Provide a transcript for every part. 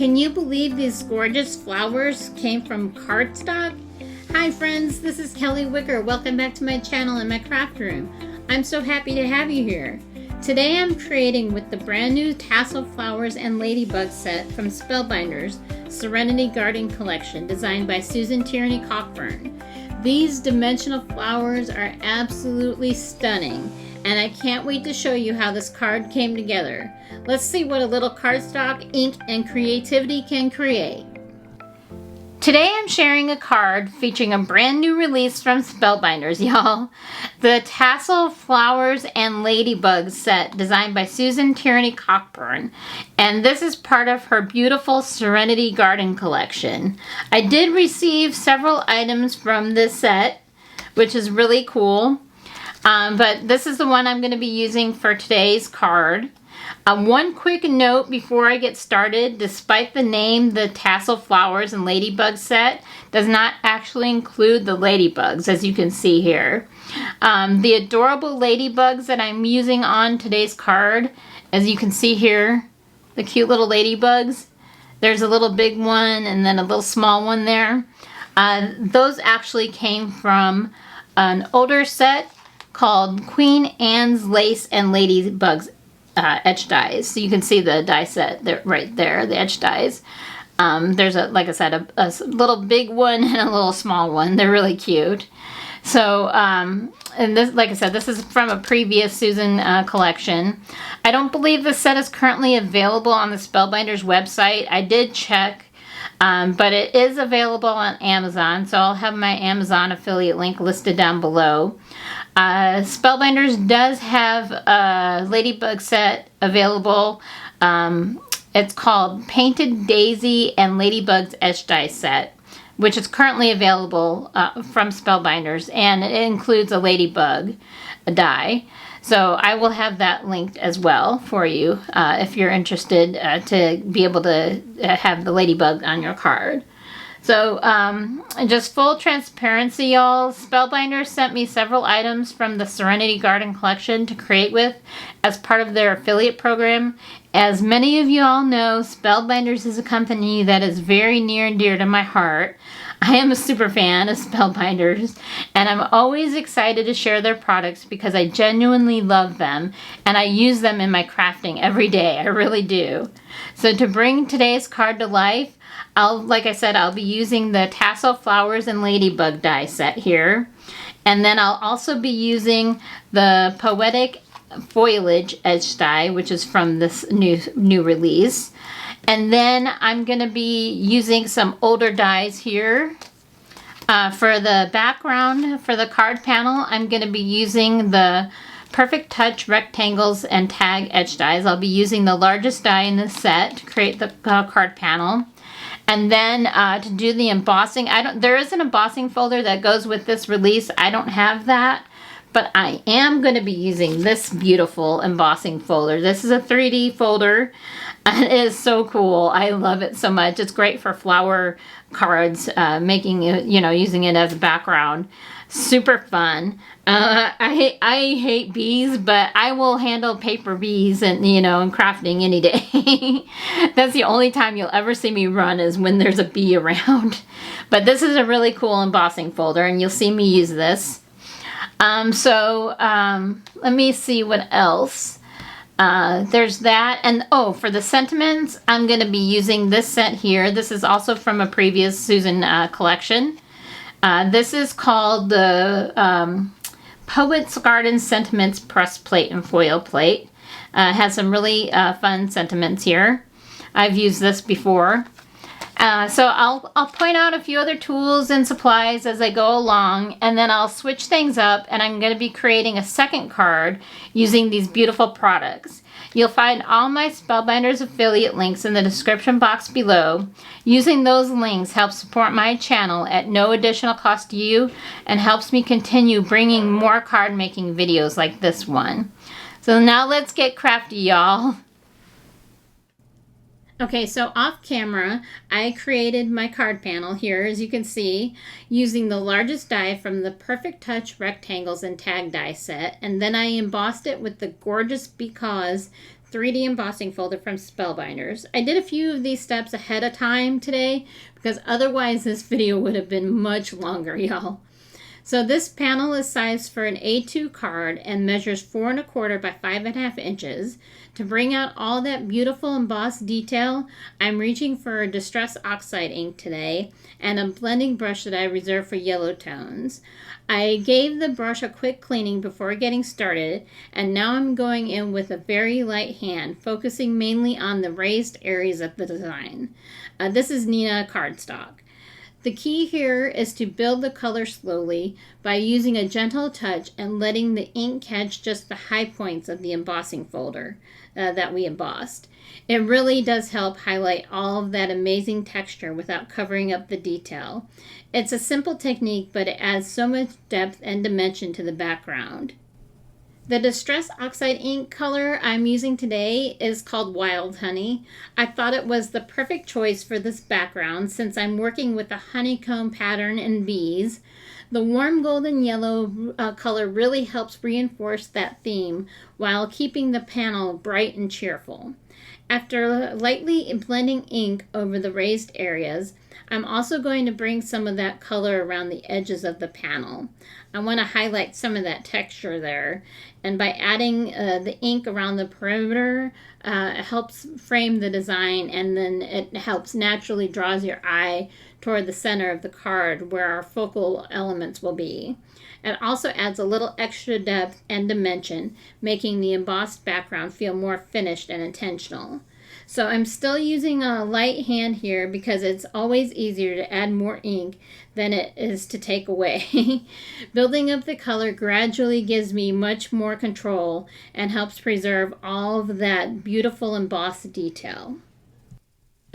Can you believe these gorgeous flowers came from cardstock? Hi friends, this is Kelly Wicker. Welcome back to my channel and my craft room. I'm so happy to have you here. Today I'm creating with the brand new Tassel Flowers and Ladybugs set from Spellbinders Serenity Garden Collection, designed by Susan Tierney-Cockburn. These dimensional flowers are absolutely stunning, and I can't wait to show you how this card came together. Let's see what a little cardstock, ink, and creativity can create. Today I'm sharing a card featuring a brand new release from Spellbinders, y'all. The Tassel Flowers and Ladybugs set designed by Susan Tierney-Cockburn. And this is part of her beautiful Serenity Garden Collection. I did receive several items from this set, which is really cool. But this is the one I'm going to be using for today's card. One quick note before I get started: despite the name, the Tassel Flowers and Ladybugs set does not actually include the ladybugs, as you can see here. The adorable ladybugs that I'm using on today's card, as you can see here, the cute little ladybugs. There's a little big one and then a little small one there. Those actually came from an older set called Queen Anne's Lace and Ladybugs etched dies. So you can see the die set there, right there, the etched dies. There's like I said, a little big one and a little small one. They're really cute. So, and this, like I said, this is from a previous Susan collection. I don't believe this set is currently available on the Spellbinders website. I did check, but it is available on Amazon. So I'll have my Amazon affiliate link listed down below. Spellbinders does have a Ladybug set available. It's called Painted Daisy and Ladybugs Etched Die set, which is currently available from Spellbinders, and it includes a ladybug die. So I will have that linked as well for you if you're interested to be able to have the ladybug on your card. So, just full transparency, y'all, Spellbinders sent me several items from the Serenity Garden Collection to create with as part of their affiliate program. As many of you all know, Spellbinders is a company that is very near and dear to my heart. I am a super fan of Spellbinders, and I'm always excited to share their products because I genuinely love them, and I use them in my crafting every day. I really do. So to bring today's card to life, like I said, I'll be using the Tassel Flowers and Ladybug die set here. And then I'll also be using the Poetic Foliage etched die, which is from this new release. And then I'm going to be using some older dies here. For the background, for the card panel, I'm going to be using the Perfect Touch rectangles and tag etched dies. I'll be using the largest die in this set to create the card panel. And then to do the embossing, there is an embossing folder that goes with this release. I don't have that, but I am going to be using this beautiful embossing folder. This is a 3D folder. It is so cool. I love it so much. It's great for flower cards, making it, using it as a background. Super fun. I hate bees, but I will handle paper bees and and crafting any day. That's the only time you'll ever see me run, is when there's a bee around. But this is a really cool embossing folder, and you'll see me use this. Let me see what else. There's that, and for the sentiments, I'm going to be using this set here. This is also from a previous Susan collection. This is called the Poet's Garden Sentiments Press Plate and Foil Plate. It has some really fun sentiments here. I've used this before. So I'll point out a few other tools and supplies as I go along, and then I'll switch things up, and I'm going to be creating a second card using these beautiful products. You'll find all my Spellbinders affiliate links in the description box below. Using those links helps support my channel at no additional cost to you, and helps me continue bringing more card making videos like this one. So now let's get crafty, y'all. Okay, so off camera, I created my card panel here, as you can see, using the largest die from the Perfect Touch Rectangles and Tag die set, and then I embossed it with the gorgeous Because 3D embossing folder from Spellbinders. I did a few of these steps ahead of time today, because otherwise this video would have been much longer, y'all. So this panel is sized for an A2 card and measures 4 1/4 by 5 1/2 inches. To bring out all that beautiful embossed detail, I'm reaching for a Distress Oxide ink today and a blending brush that I reserved for yellow tones. I gave the brush a quick cleaning before getting started, and now I'm going in with a very light hand, focusing mainly on the raised areas of the design. This is Nina cardstock. The key here is to build the color slowly by using a gentle touch and letting the ink catch just the high points of the embossing folder that we embossed. It really does help highlight all of that amazing texture without covering up the detail. It's a simple technique, but it adds so much depth and dimension to the background. The Distress Oxide ink color I'm using today is called Wild Honey. I thought it was the perfect choice for this background since I'm working with a honeycomb pattern and bees. The warm golden yellow color really helps reinforce that theme while keeping the panel bright and cheerful. After lightly blending ink over the raised areas, I'm also going to bring some of that color around the edges of the panel. I want to highlight some of that texture there, and by adding the ink around the perimeter, it helps frame the design, and then it helps naturally draws your eye toward the center of the card where our focal elements will be. It also adds a little extra depth and dimension, making the embossed background feel more finished and intentional. So I'm still using a light hand here because it's always easier to add more ink than it is to take away. Building up the color gradually gives me much more control and helps preserve all of that beautiful embossed detail.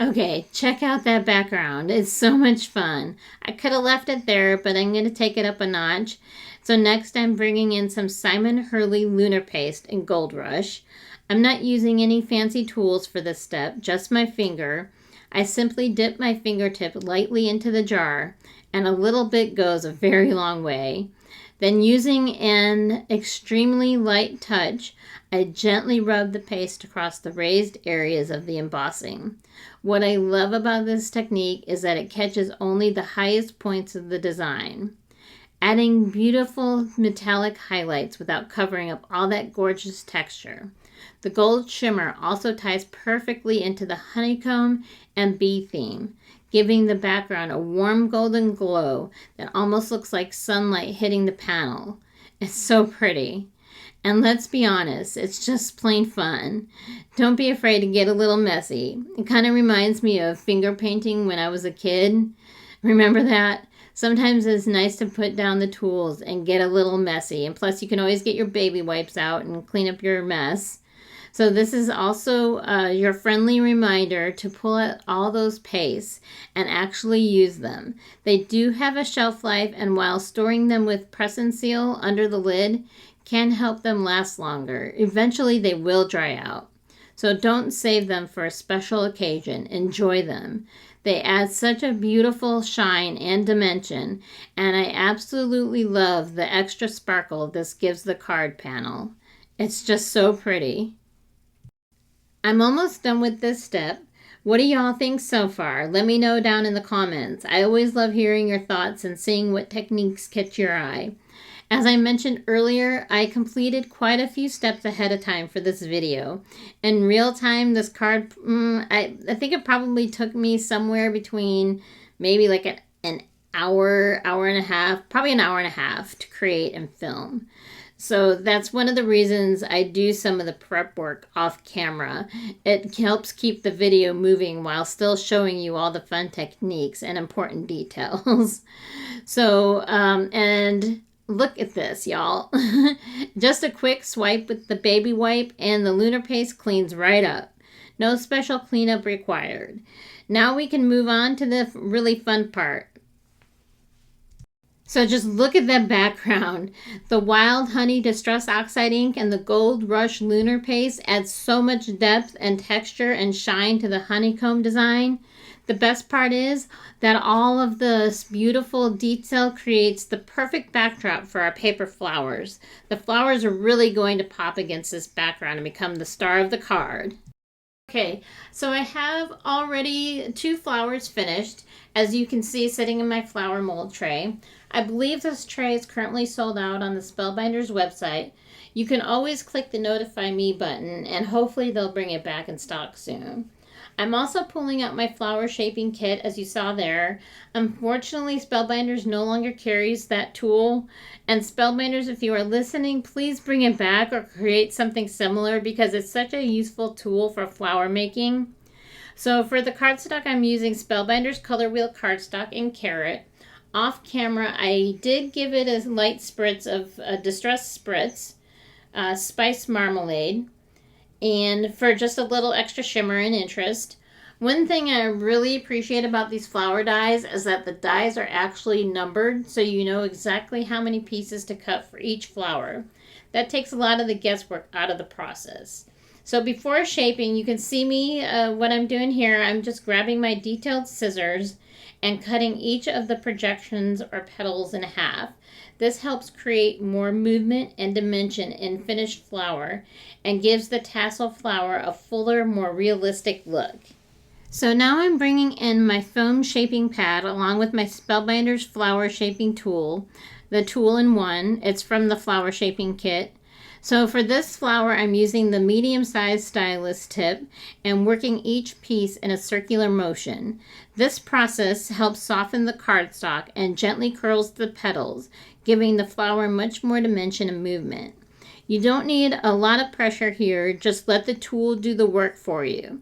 Okay, check out that background. It's so much fun. I could have left it there, but I'm going to take it up a notch. So next I'm bringing in some Simon Hurley Lunar Paste in Gold Rush. I'm not using any fancy tools for this step, just my finger. I simply dip my fingertip lightly into the jar, and a little bit goes a very long way. Then using an extremely light touch, I gently rub the paste across the raised areas of the embossing. What I love about this technique is that it catches only the highest points of the design, adding beautiful metallic highlights without covering up all that gorgeous texture. The gold shimmer also ties perfectly into the honeycomb and bee theme, giving the background a warm golden glow that almost looks like sunlight hitting the panel. It's so pretty. And let's be honest, it's just plain fun. Don't be afraid to get a little messy. It kind of reminds me of finger painting when I was a kid. Remember that? Sometimes it's nice to put down the tools and get a little messy. And plus, you can always get your baby wipes out and clean up your mess. So this is also your friendly reminder to pull out all those pastes and actually use them. They do have a shelf life, and while storing them with press and seal under the lid can help them last longer. Eventually they will dry out. So don't save them for a special occasion. Enjoy them. They add such a beautiful shine and dimension, and I absolutely love the extra sparkle this gives the card panel. It's just so pretty. I'm almost done with this step. What do y'all think so far? Let me know down in the comments. I always love hearing your thoughts and seeing what techniques catch your eye. As I mentioned earlier, I completed quite a few steps ahead of time for this video. In real time, this card, I think it probably took me somewhere between maybe like an hour, hour and a half, probably an hour and a half to create and film. So that's one of the reasons I do some of the prep work off camera. It helps keep the video moving while still showing you all the fun techniques and important details. So, and look at this, y'all. Just a quick swipe with the baby wipe and the lunar paste cleans right up. No special cleanup required. Now we can move on to the really fun part. So just look at that background. The Wild Honey Distress Oxide ink and the Gold Rush Lunar Paste adds so much depth and texture and shine to the honeycomb design. The best part is that all of this beautiful detail creates the perfect backdrop for our paper flowers. The flowers are really going to pop against this background and become the star of the card. Okay, so I have already 2 flowers finished, as you can see sitting in my flower mold tray. I believe this tray is currently sold out on the Spellbinders website. You can always click the Notify Me button, and hopefully they'll bring it back in stock soon. I'm also pulling out my flower shaping kit, as you saw there. Unfortunately, Spellbinders no longer carries that tool. And Spellbinders, if you are listening, please bring it back or create something similar, because it's such a useful tool for flower making. So for the cardstock, I'm using Spellbinders Color Wheel cardstock in Carrot. Off camera, I did give it a light spritz of Distress Spritz, Spice Marmalade, and for just a little extra shimmer and interest. One thing I really appreciate about these flower dies is that the dies are actually numbered, so you know exactly how many pieces to cut for each flower. That takes a lot of the guesswork out of the process. So before shaping, you can see me, what I'm doing here. I'm just grabbing my detailed scissors and cutting each of the projections or petals in half. This helps create more movement and dimension in finished flower and gives the tassel flower a fuller, more realistic look. So now I'm bringing in my foam shaping pad along with my Spellbinders flower shaping tool, the tool-in-one. It's from the flower shaping kit. So for this flower, I'm using the medium-sized stylus tip and working each piece in a circular motion. This process helps soften the cardstock and gently curls the petals, giving the flower much more dimension and movement. You don't need a lot of pressure here, just let the tool do the work for you.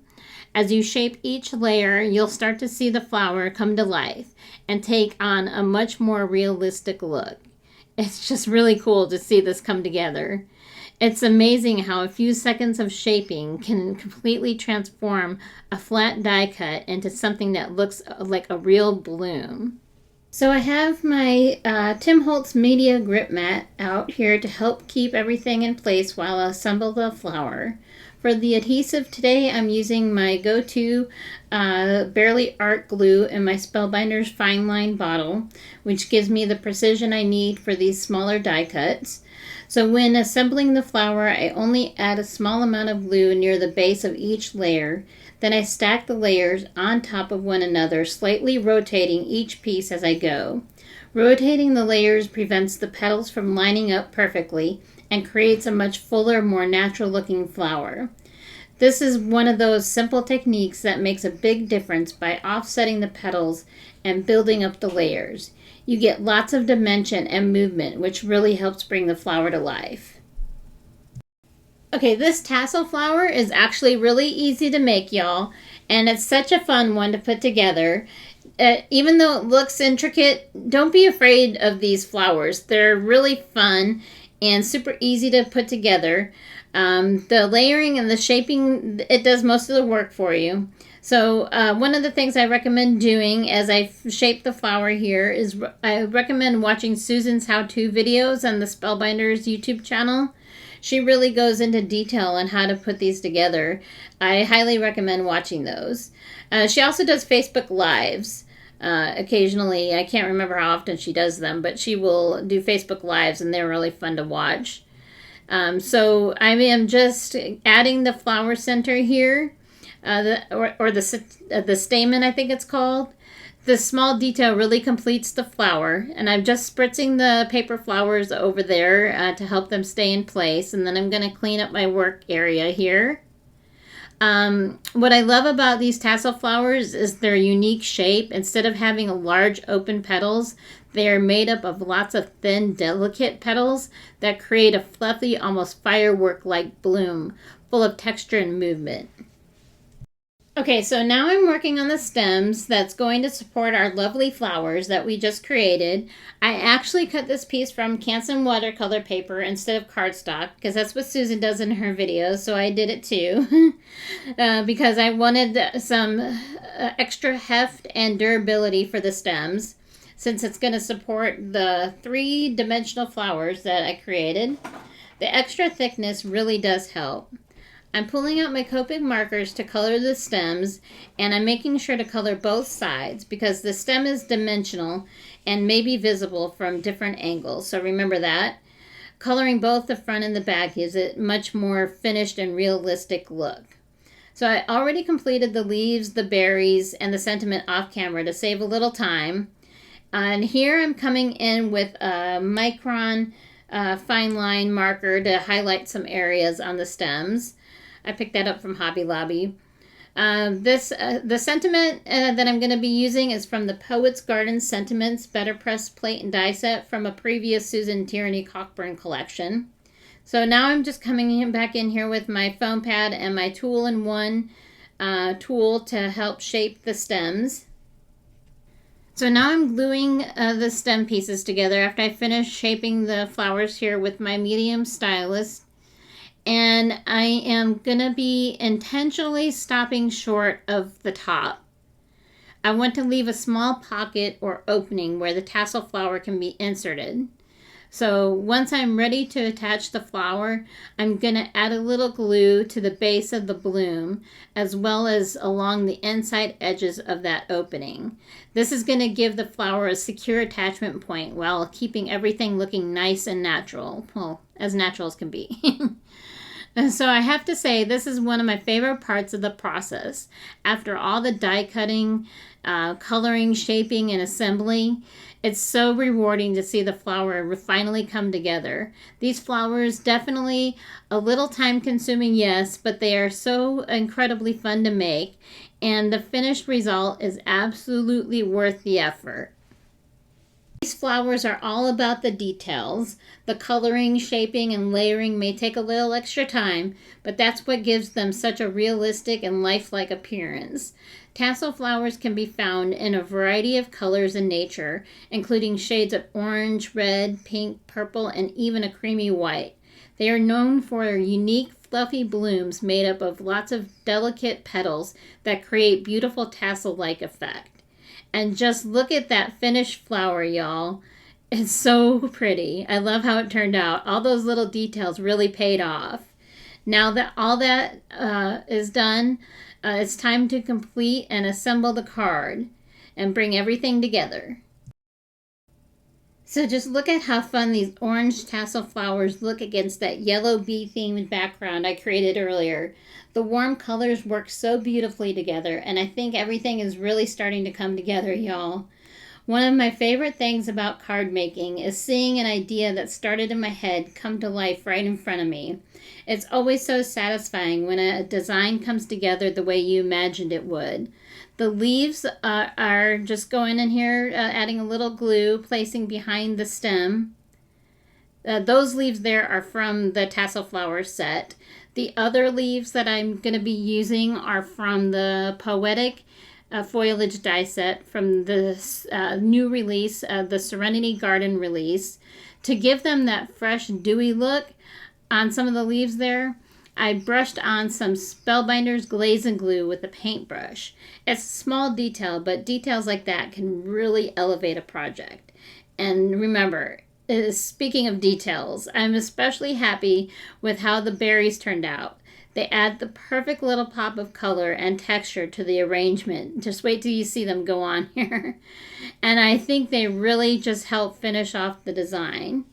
As you shape each layer, you'll start to see the flower come to life and take on a much more realistic look. It's just really cool to see this come together. It's amazing how a few seconds of shaping can completely transform a flat die cut into something that looks like a real bloom. So I have my Tim Holtz Media Grip Mat out here to help keep everything in place while I assemble the flower. For the adhesive today, I'm using my go-to Barely Art glue in my Spellbinders Fine Line bottle, which gives me the precision I need for these smaller die cuts. So when assembling the flower, I only add a small amount of glue near the base of each layer. Then I stack the layers on top of one another, slightly rotating each piece as I go. Rotating the layers prevents the petals from lining up perfectly and creates a much fuller, more natural looking flower. This is one of those simple techniques that makes a big difference by offsetting the petals and building up the layers. You get lots of dimension and movement, which really helps bring the flower to life. Okay, this tassel flower is actually really easy to make, y'all, and it's such a fun one to put together. Even though it looks intricate, don't be afraid of these flowers. They're really fun and super easy to put together. The layering and the shaping, it does most of the work for you. So one of the things I recommend doing as I shape the flower here is I recommend watching Susan's how-to videos on the Spellbinders YouTube channel. She really goes into detail on how to put these together. I highly recommend watching those. She also does Facebook Lives occasionally. I can't remember how often she does them, but she will do Facebook Lives, and they're really fun to watch. So I am just adding the flower center here, the stamen, I think it's called. This small detail really completes the flower, and I'm just spritzing the paper flowers over there to help them stay in place, and then I'm going to clean up my work area here. What I love about these tassel flowers is their unique shape. Instead of having large open petals, they are made up of lots of thin, delicate petals that create a fluffy, almost firework-like bloom, full of texture and movement. Okay, so now I'm working on the stems that's going to support our lovely flowers that we just created. I actually cut this piece from Canson watercolor paper instead of cardstock, because that's what Susan does in her videos, so I did it too. Because I wanted some extra heft and durability for the stems. since it's going to support the 3-dimensional flowers that I created. The extra thickness really does help. I'm pulling out my Copic markers to color the stems, and I'm making sure to color both sides because the stem is dimensional and may be visible from different angles, so remember that. Coloring both the front and the back gives it much more finished and realistic look. So I already completed the leaves, the berries, and the sentiment off camera to save a little time. And here I'm coming in with a micron fine line marker to highlight some areas on the stems. I picked that up from Hobby Lobby. The sentiment that I'm going to be using is from the Poet's Garden Sentiments Better Press Plate and Die Set from a previous Susan Tierney-Cockburn collection. So now I'm just coming back in here with my foam pad and my tool-in-one tool to help shape the stems. So now I'm gluing the stem pieces together after I finish shaping the flowers here with my medium stylus. And I am going to be intentionally stopping short of the top. I want to leave a small pocket or opening where the tassel flower can be inserted. So once I'm ready to attach the flower, I'm going to add a little glue to the base of the bloom as well as along the inside edges of that opening. This is going to give the flower a secure attachment point while keeping everything looking nice and natural. Well, as natural as can be. And so I have to say, this is one of my favorite parts of the process. After all the die cutting, coloring, shaping, and assembly, it's so rewarding to see the flower finally come together. These flowers, definitely a little time consuming, yes, but they are so incredibly fun to make, and the finished result is absolutely worth the effort. These flowers are all about the details. The coloring, shaping, and layering may take a little extra time, but that's what gives them such a realistic and lifelike appearance. Tassel flowers can be found in a variety of colors in nature, including shades of orange, red, pink, purple, and even a creamy white. They are known for their unique, fluffy blooms made up of lots of delicate petals that create beautiful tassel-like effect. And just look at that finished flower, y'all. It's so pretty. I love how it turned out. All those little details really paid off. Now that all that is done, it's time to complete and assemble the card and bring everything together. So just look at how fun these orange tassel flowers look against that yellow bee-themed background I created earlier. The warm colors work so beautifully together, and I think everything is really starting to come together, y'all. One of my favorite things about card making is seeing an idea that started in my head come to life right in front of me. It's always so satisfying when a design comes together the way you imagined it would. The leaves are just going in here, adding a little glue, placing behind the stem. Those leaves there are from the tassel flower set. The other leaves that I'm going to be using are from the Poetic Foliage die set from the new release, the Serenity Garden release. To give them that fresh, dewy look on some of the leaves there, I brushed on some Spellbinders glaze and glue with a paintbrush. It's a small detail, but details like that can really elevate a project. And remember, speaking of details, I'm especially happy with how the berries turned out. They add the perfect little pop of color and texture to the arrangement. Just wait till you see them go on here. And I think they really just help finish off the design.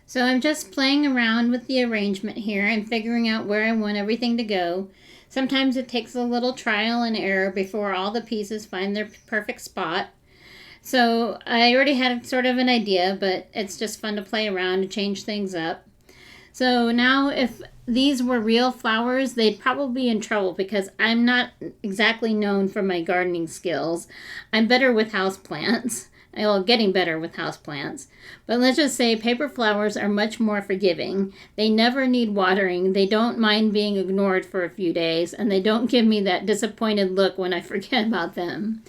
So I'm just playing around with the arrangement here and figuring out where I want everything to go. Sometimes it takes a little trial and error before all the pieces find their perfect spot. So I already had sort of an idea, but it's just fun to play around and change things up. So now if these were real flowers, they'd probably be in trouble because I'm not exactly known for my gardening skills. I'm better with houseplants. Well, getting better with houseplants. But let's just say paper flowers are much more forgiving. They never need watering. They don't mind being ignored for a few days, and they don't give me that disappointed look when I forget about them.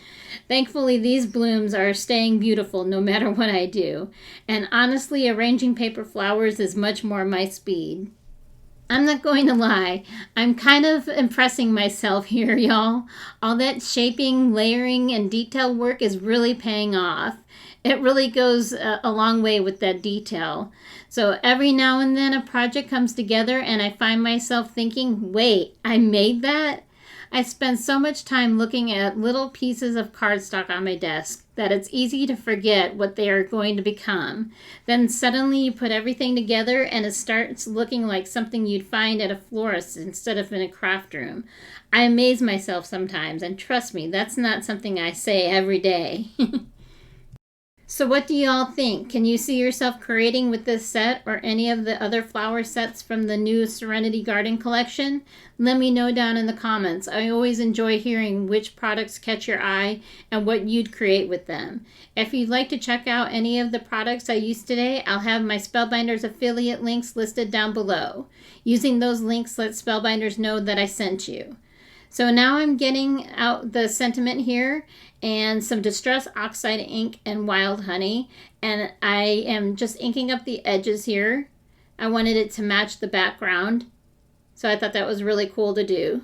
Thankfully, these blooms are staying beautiful no matter what I do. And honestly, arranging paper flowers is much more my speed. I'm not going to lie. I'm kind of impressing myself here, y'all. All that shaping, layering, and detail work is really paying off. It really goes a long way with that detail. So every now and then a project comes together and I find myself thinking, wait, I made that? I spend so much time looking at little pieces of cardstock on my desk that it's easy to forget what they are going to become. Then suddenly you put everything together and it starts looking like something you'd find at a florist instead of in a craft room. I amaze myself sometimes, and trust me, that's not something I say every day. So what do y'all think? Can you see yourself creating with this set or any of the other flower sets from the new Serenity Garden Collection? Let me know down in the comments. I always enjoy hearing which products catch your eye and what you'd create with them. If you'd like to check out any of the products I used today, I'll have my Spellbinders affiliate links listed down below. Using those links lets Spellbinders know that I sent you. So now I'm getting out the sentiment here and some Distress Oxide ink and Wild Honey, and I am just inking up the edges here. I wanted it to match the background, so I thought that was really cool to do.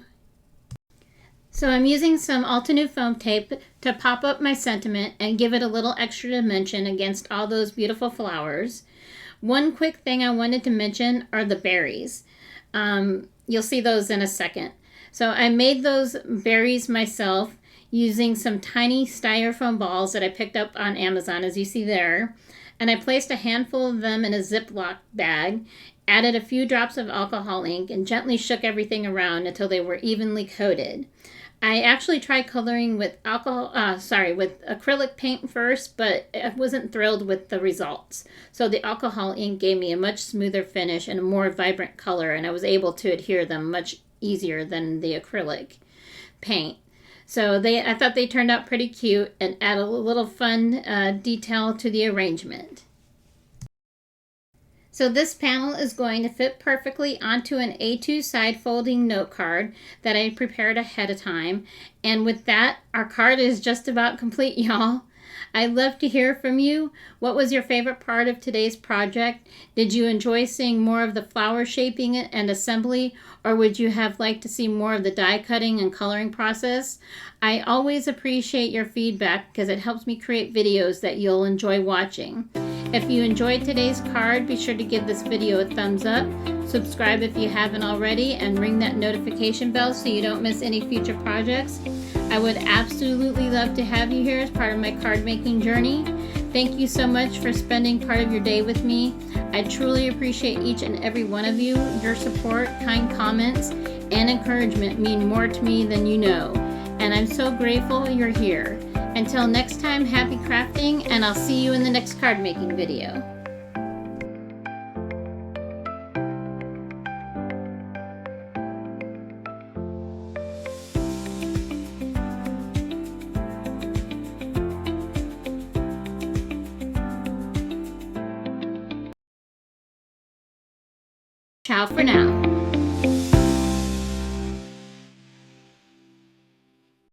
So I'm using some Altenew foam tape to pop up my sentiment and give it a little extra dimension against all those beautiful flowers. One quick thing I wanted to mention are the berries. You'll see those in a second. So I made those berries myself using some tiny styrofoam balls that I picked up on Amazon, as you see there. And I placed a handful of them in a Ziploc bag, added a few drops of alcohol ink, and gently shook everything around until they were evenly coated. I actually tried coloring with acrylic paint first, but I wasn't thrilled with the results. So the alcohol ink gave me a much smoother finish and a more vibrant color, and I was able to adhere them much easier than the acrylic paint. So I thought they turned out pretty cute and add a little fun detail to the arrangement. So this panel is going to fit perfectly onto an A2 side folding note card that I prepared ahead of time. And with that, our card is just about complete, y'all. I'd love to hear from you. What was your favorite part of today's project? Did you enjoy seeing more of the flower shaping and assembly, or would you have liked to see more of the die cutting and coloring process? I always appreciate your feedback because it helps me create videos that you'll enjoy watching. If you enjoyed today's card, be sure to give this video a thumbs up, subscribe if you haven't already, and ring that notification bell so you don't miss any future projects. I would absolutely love to have you here as part of my card making journey. Thank you so much for spending part of your day with me. I truly appreciate each and every one of you. Your support, kind comments, and encouragement mean more to me than you know. And I'm so grateful you're here. Until next time, happy crafting, and I'll see you in the next card making video. Ciao for now.